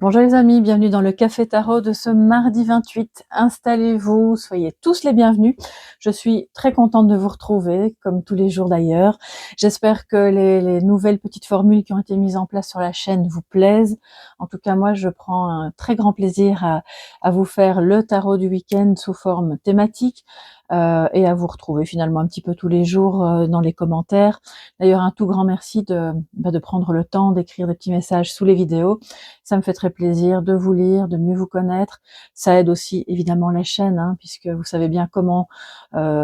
Bonjour les amis, bienvenue dans le Café Tarot de ce mardi 28. Installez-vous, soyez tous les bienvenus. Je suis très contente de vous retrouver, comme tous les jours d'ailleurs. J'espère que les nouvelles petites formules qui ont été mises en place sur la chaîne vous plaisent. En tout cas, moi, je prends un très grand plaisir à vous faire le tarot du week-end sous forme thématique. Et à vous retrouver finalement un petit peu tous les jours dans les commentaires. D'ailleurs, un tout grand merci de prendre le temps d'écrire des petits messages sous les vidéos. Ça me fait très plaisir de vous lire, de mieux vous connaître. Ça aide aussi évidemment la chaîne, hein, puisque vous savez bien comment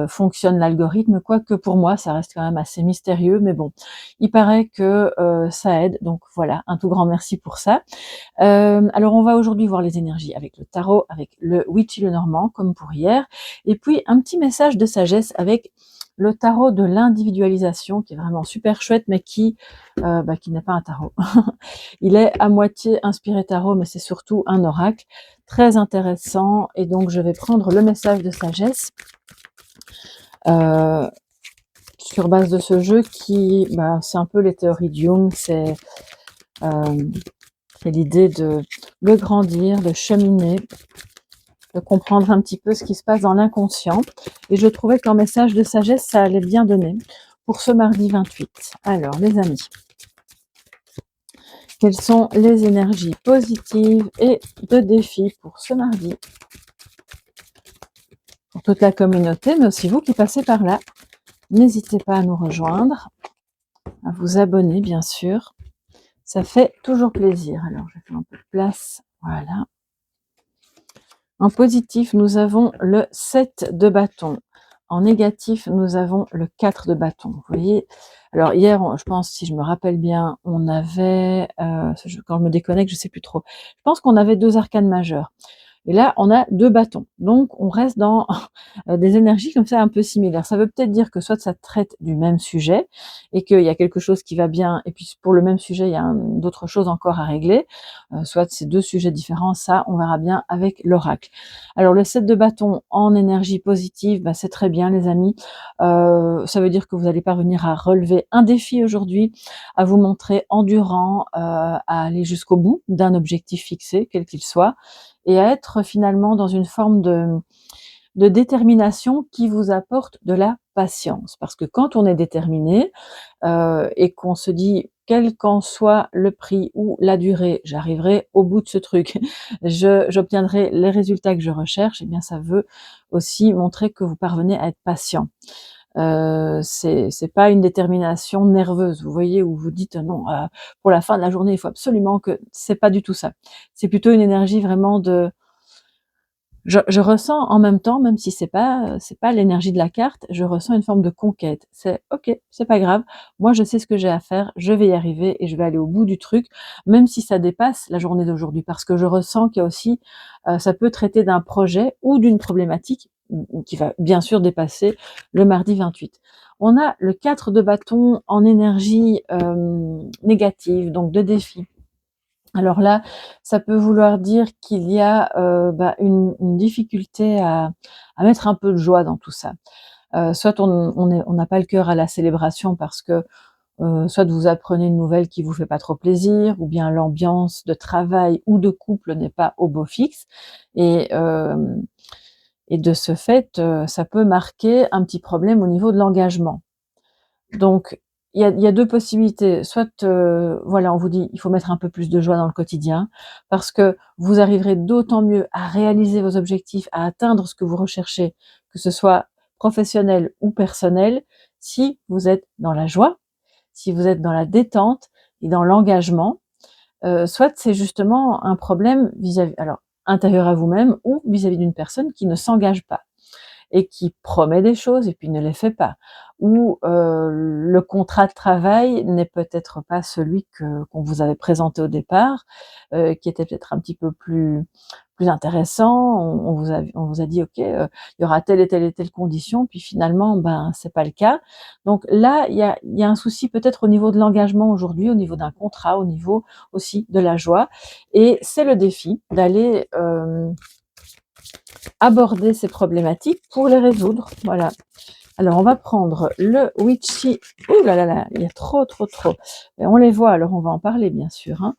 fonctionne l'algorithme, quoique pour moi ça reste quand même assez mystérieux, mais bon, il paraît que ça aide, donc voilà, un tout grand merci pour ça. Alors on va aujourd'hui voir les énergies avec le tarot, avec le Witchy le Normand, comme pour hier, et puis un petit message de sagesse avec le tarot de l'individualisation, qui est vraiment super chouette, mais qui n'est pas un tarot. Il est à moitié inspiré tarot, mais c'est surtout un oracle très intéressant. Et donc, je vais prendre le message de sagesse sur base de ce jeu qui, c'est un peu les théories de Jung. C'est l'idée de grandir, de cheminer, de comprendre un petit peu ce qui se passe dans l'inconscient. Et je trouvais qu'en message de sagesse, ça allait bien donner pour ce mardi 28. Alors, les amis, quelles sont les énergies positives et de défis pour ce mardi? Pour toute la communauté, mais aussi vous qui passez par là. N'hésitez pas à nous rejoindre, à vous abonner bien sûr. Ça fait toujours plaisir. Alors, je vais faire un peu de place. Voilà. En positif, nous avons le 7 de bâton. En négatif, nous avons le 4 de bâton. Vous voyez. Alors hier, je pense, si je me rappelle bien, on avait, quand je me déconnecte, je sais plus trop. Je pense qu'on avait 2 arcanes majeures. Et là, on a 2 bâtons. Donc, on reste dans des énergies comme ça un peu similaires. Ça veut peut-être dire que soit ça traite du même sujet et qu'il y a quelque chose qui va bien, et puis pour le même sujet, il y a d'autres choses encore à régler. Soit c'est 2 sujets différents, ça, on verra bien avec l'oracle. Alors, le 7 de bâton en énergie positive, c'est très bien, les amis. Ça veut dire que vous allez parvenir à relever un défi aujourd'hui, à vous montrer endurant, à aller jusqu'au bout d'un objectif fixé, quel qu'il soit, et à être finalement dans une forme de détermination qui vous apporte de la patience. Parce que quand on est déterminé et qu'on se dit quel qu'en soit le prix ou la durée, j'arriverai au bout de ce truc, j'obtiendrai les résultats que je recherche, et bien ça veut aussi montrer que vous parvenez à être patient. C'est pas une détermination nerveuse, vous voyez, où vous dites non, pour la fin de la journée, il faut absolument que... C'est pas du tout ça. C'est plutôt une énergie vraiment de... Je ressens en même temps, même si c'est pas l'énergie de la carte, je ressens une forme de conquête. C'est ok, c'est pas grave. Moi, je sais ce que j'ai à faire, je vais y arriver et je vais aller au bout du truc, même si ça dépasse la journée d'aujourd'hui, parce que je ressens qu'il y a aussi, ça peut traiter d'un projet ou d'une problématique qui va bien sûr dépasser le mardi 28. On a le 4 de bâton en énergie négative, donc de défi. Alors là, ça peut vouloir dire qu'il y a une difficulté à mettre un peu de joie dans tout ça. Soit on n'a pas le cœur à la célébration parce que soit vous apprenez une nouvelle qui vous fait pas trop plaisir, ou bien l'ambiance de travail ou de couple n'est pas au beau fixe, et de ce fait, ça peut marquer un petit problème au niveau de l'engagement. Donc, il y a 2 possibilités. Soit, voilà, on vous dit, il faut mettre un peu plus de joie dans le quotidien, parce que vous arriverez d'autant mieux à réaliser vos objectifs, à atteindre ce que vous recherchez, que ce soit professionnel ou personnel, si vous êtes dans la joie, si vous êtes dans la détente et dans l'engagement. Soit c'est justement un problème vis-à-vis, alors, intérieur à vous-même ou vis-à-vis d'une personne qui ne s'engage pas et qui promet des choses et puis ne les fait pas, ou le contrat de travail n'est peut-être pas celui qu'on vous avait présenté au départ, qui était peut-être un petit peu plus intéressant. On vous a dit ok, il y aura telle et telle condition, puis finalement c'est pas le cas. Donc là il y a un souci peut-être au niveau de l'engagement aujourd'hui, au niveau d'un contrat, au niveau aussi de la joie, et c'est le défi d'aller aborder ces problématiques pour les résoudre. Voilà. Alors, on va prendre le Witchy. Ouh là là là, il y a trop. Et on les voit, alors on va en parler, bien sûr. Hein.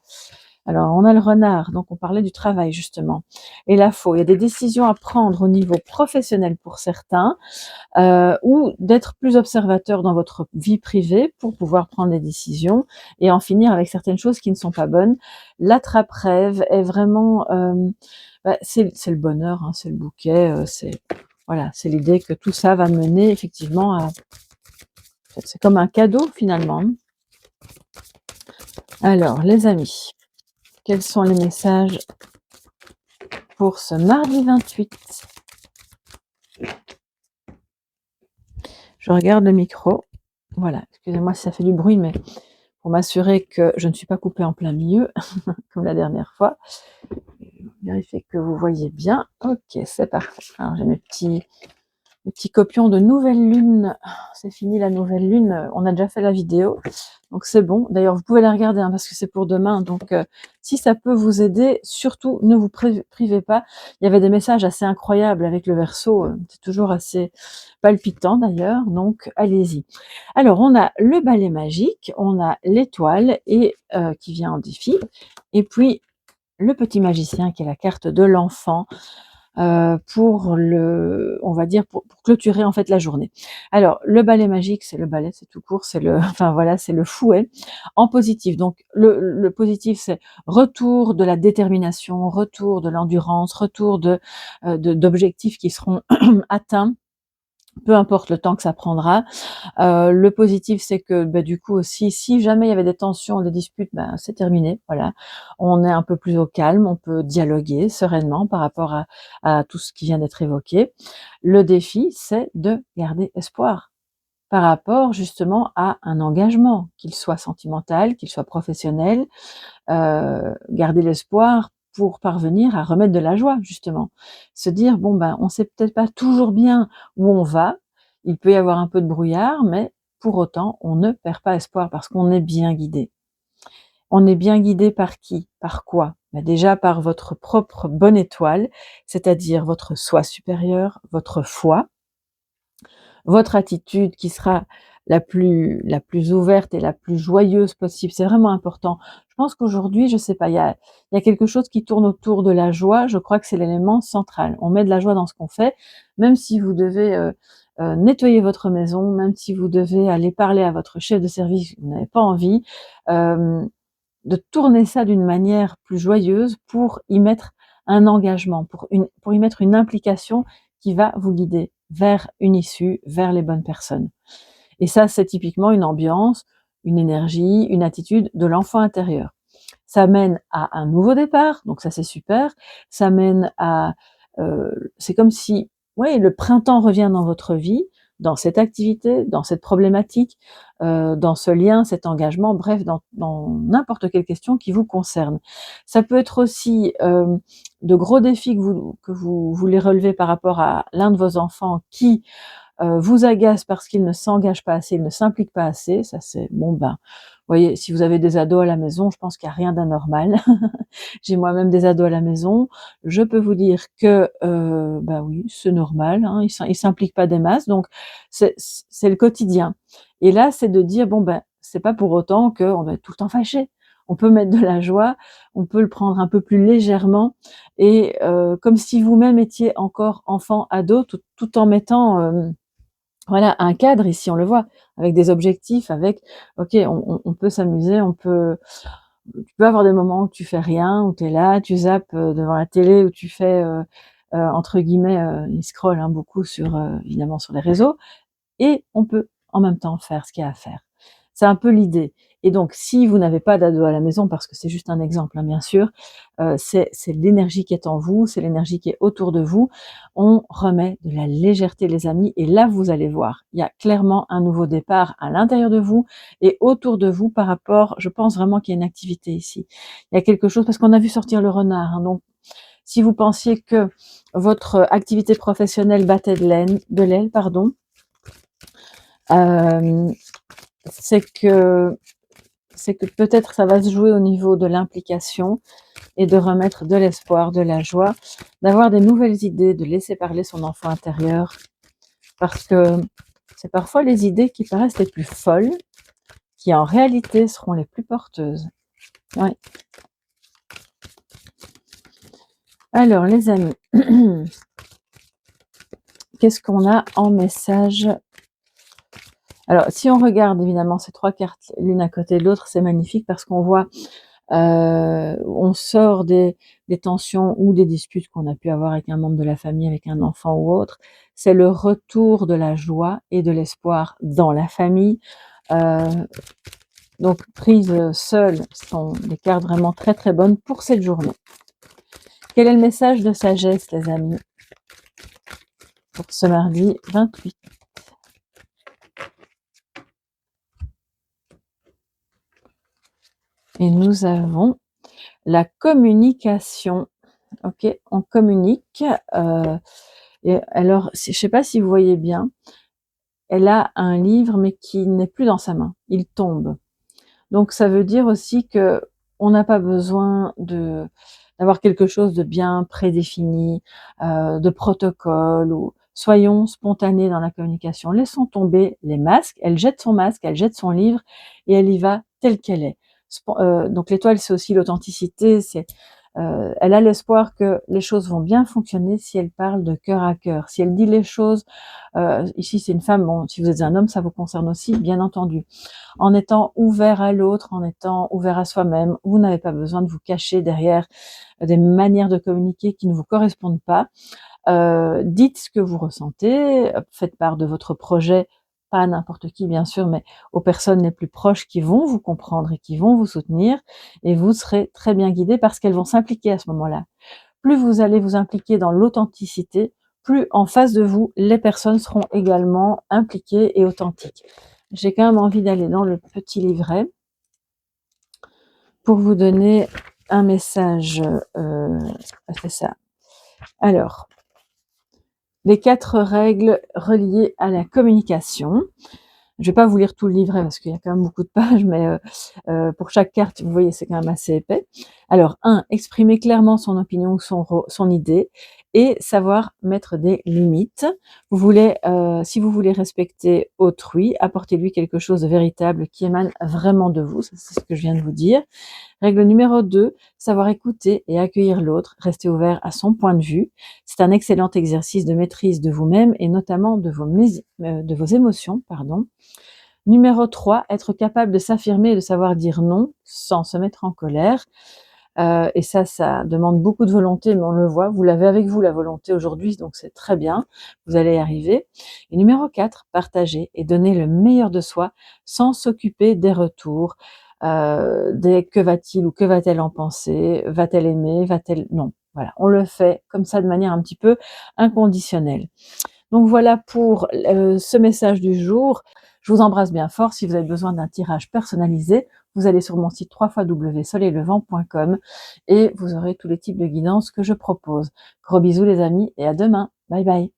Alors, on a le renard, donc on parlait du travail justement. Et la faux, il y a des décisions à prendre au niveau professionnel pour certains, ou d'être plus observateur dans votre vie privée pour pouvoir prendre des décisions et en finir avec certaines choses qui ne sont pas bonnes. L'attrape-rêve est vraiment, c'est le bonheur, hein, c'est le bouquet, voilà, c'est l'idée que tout ça va mener effectivement à... C'est comme un cadeau finalement. Alors, les amis, quels sont les messages pour ce mardi 28? Je regarde le micro. Voilà, excusez-moi si ça fait du bruit, mais pour m'assurer que je ne suis pas coupée en plein milieu, comme la dernière fois. Vérifiez que vous voyez bien. Ok, c'est parfait. Alors, j'ai mes petits copions de nouvelle lune. C'est fini la nouvelle lune. On a déjà fait la vidéo. Donc, c'est bon. D'ailleurs, vous pouvez la regarder hein, parce que c'est pour demain. Donc, si ça peut vous aider, surtout ne vous privez pas. Il y avait des messages assez incroyables avec le Verseau. C'est toujours assez palpitant d'ailleurs. Donc, allez-y. Alors, on a le balai magique. On a l'étoile et qui vient en défi. Et puis, le petit magicien qui est la carte de l'enfant pour on va dire pour clôturer en fait la journée. Alors le balai magique, c'est le balai, c'est tout court, c'est le, enfin voilà, c'est le fouet en positif. Donc le positif, c'est retour de la détermination, retour de l'endurance, retour d'objectifs qui seront atteints. Peu importe le temps que ça prendra. Le positif, c'est que du coup aussi, si jamais il y avait des tensions, des disputes, c'est terminé. Voilà, on est un peu plus au calme, on peut dialoguer sereinement par rapport à tout ce qui vient d'être évoqué. Le défi, c'est de garder espoir par rapport justement à un engagement, qu'il soit sentimental, qu'il soit professionnel, garder l'espoir pour parvenir à remettre de la joie justement. Se dire on sait peut-être pas toujours bien où on va, il peut y avoir un peu de brouillard, mais pour autant on ne perd pas espoir parce qu'on est bien guidé. On est bien guidé par qui? Par quoi? Déjà par votre propre bonne étoile, c'est-à-dire votre soi supérieur, votre foi, votre attitude qui sera la plus ouverte et la plus joyeuse possible. C'est vraiment important. Je pense qu'aujourd'hui, je sais pas, il y a quelque chose qui tourne autour de la joie. Je crois que c'est l'élément central. On met de la joie dans ce qu'on fait, même si vous devez nettoyer votre maison, même si vous devez aller parler à votre chef de service, vous n'avez pas envie, euh, de tourner ça d'une manière plus joyeuse pour y mettre un engagement, pour y mettre une implication qui va vous guider vers une issue, vers les bonnes personnes. Et ça, c'est typiquement une ambiance, une énergie, une attitude de l'enfant intérieur. Ça mène à un nouveau départ, donc ça c'est super. Ça mène à, c'est comme si, ouais, le printemps revient dans votre vie, dans cette activité, dans cette problématique, dans ce lien, cet engagement, bref, dans n'importe quelle question qui vous concerne. Ça peut être aussi de gros défis que vous voulez relever par rapport à l'un de vos enfants qui vous agace parce qu'il ne s'engage pas assez, il ne s'implique pas assez. Ça c'est vous voyez, si vous avez des ados à la maison, je pense qu'il n'y a rien d'anormal. J'ai moi-même des ados à la maison. Je peux vous dire que oui, c'est normal, hein, ils s'impliquent pas des masses, donc c'est le quotidien. Et là, c'est de dire c'est pas pour autant qu'on doit être tout le temps fâché. On peut mettre de la joie, on peut le prendre un peu plus légèrement, et comme si vous-même étiez encore enfant, ado, tout en mettant voilà, un cadre ici, on le voit, avec des objectifs, avec, ok, on peut s'amuser, tu peux avoir des moments où tu fais rien, où tu es là, tu zappes devant la télé, où tu fais, entre guillemets, ils scrollent hein, beaucoup évidemment sur les réseaux, et on peut en même temps faire ce qu'il y a à faire. C'est un peu l'idée. Et donc, si vous n'avez pas d'ado à la maison, parce que c'est juste un exemple, hein, bien sûr, c'est l'énergie qui est en vous, c'est l'énergie qui est autour de vous. On remet de la légèreté, les amis, et là, vous allez voir, il y a clairement un nouveau départ à l'intérieur de vous et autour de vous par rapport, je pense vraiment qu'il y a une activité ici. Il y a quelque chose, parce qu'on a vu sortir le renard, hein, donc si vous pensiez que votre activité professionnelle battait de l'aile, pardon, euh, c'est que peut-être ça va se jouer au niveau de l'implication et de remettre de l'espoir, de la joie, d'avoir des nouvelles idées, de laisser parler son enfant intérieur, parce que c'est parfois les idées qui paraissent les plus folles qui en réalité seront les plus porteuses. Ouais. Alors, les amis, qu'est-ce qu'on a en message? Alors, si on regarde évidemment ces 3 cartes l'une à côté de l'autre, c'est magnifique parce qu'on voit, on sort des tensions ou des disputes qu'on a pu avoir avec un membre de la famille, avec un enfant ou autre. C'est le retour de la joie et de l'espoir dans la famille. Donc prises seules sont des cartes vraiment très, très bonnes pour cette journée. Quel est le message de sagesse, les amis, pour ce mardi 28? Et nous avons la communication. OK, on communique, et alors, je sais pas si vous voyez bien, elle a un livre, mais qui n'est plus dans sa main, il tombe. Donc ça veut dire aussi qu'on n'a pas besoin d'avoir quelque chose de bien prédéfini, de protocole, ou soyons spontanés dans la communication. Laissons tomber les masques, elle jette son masque, elle jette son livre et elle y va telle qu'elle est. Donc l'étoile, c'est aussi l'authenticité, elle a l'espoir que les choses vont bien fonctionner si elle parle de cœur à cœur, si elle dit les choses, ici c'est une femme, bon, si vous êtes un homme, ça vous concerne aussi, bien entendu. En étant ouvert à l'autre, en étant ouvert à soi-même, vous n'avez pas besoin de vous cacher derrière des manières de communiquer qui ne vous correspondent pas. Dites ce que vous ressentez, faites part de votre projet, pas à n'importe qui bien sûr, mais aux personnes les plus proches qui vont vous comprendre et qui vont vous soutenir, et vous serez très bien guidés parce qu'elles vont s'impliquer à ce moment-là. Plus vous allez vous impliquer dans l'authenticité, plus en face de vous, les personnes seront également impliquées et authentiques. J'ai quand même envie d'aller dans le petit livret pour vous donner un message. C'est ça. Alors, les 4 règles reliées à la communication. Je vais pas vous lire tout le livret parce qu'il y a quand même beaucoup de pages, mais pour chaque carte, vous voyez, c'est quand même assez épais. Alors 1, exprimer clairement son opinion ou son idée et savoir mettre des limites. Si vous voulez respecter autrui, apportez-lui quelque chose de véritable qui émane vraiment de vous, c'est ce que je viens de vous dire. Règle numéro 2, savoir écouter et accueillir l'autre, rester ouvert à son point de vue. C'est un excellent exercice de maîtrise de vous-même et notamment de vos émotions, pardon. Numéro 3, être capable de s'affirmer et de savoir dire non sans se mettre en colère. Et ça demande beaucoup de volonté, mais on le voit, vous l'avez avec vous la volonté aujourd'hui, donc c'est très bien, vous allez y arriver. Et numéro 4, partager et donner le meilleur de soi sans s'occuper des retours, des que va-t-il ou que va-t-elle en penser, va-t-elle aimer, va-t-elle... Non, voilà, on le fait comme ça de manière un petit peu inconditionnelle. Donc voilà pour ce message du jour. Je vous embrasse bien fort. Si vous avez besoin d'un tirage personnalisé, vous allez sur mon site www.soleillevent.com et vous aurez tous les types de guidances que je propose. Gros bisous les amis et à demain. Bye bye.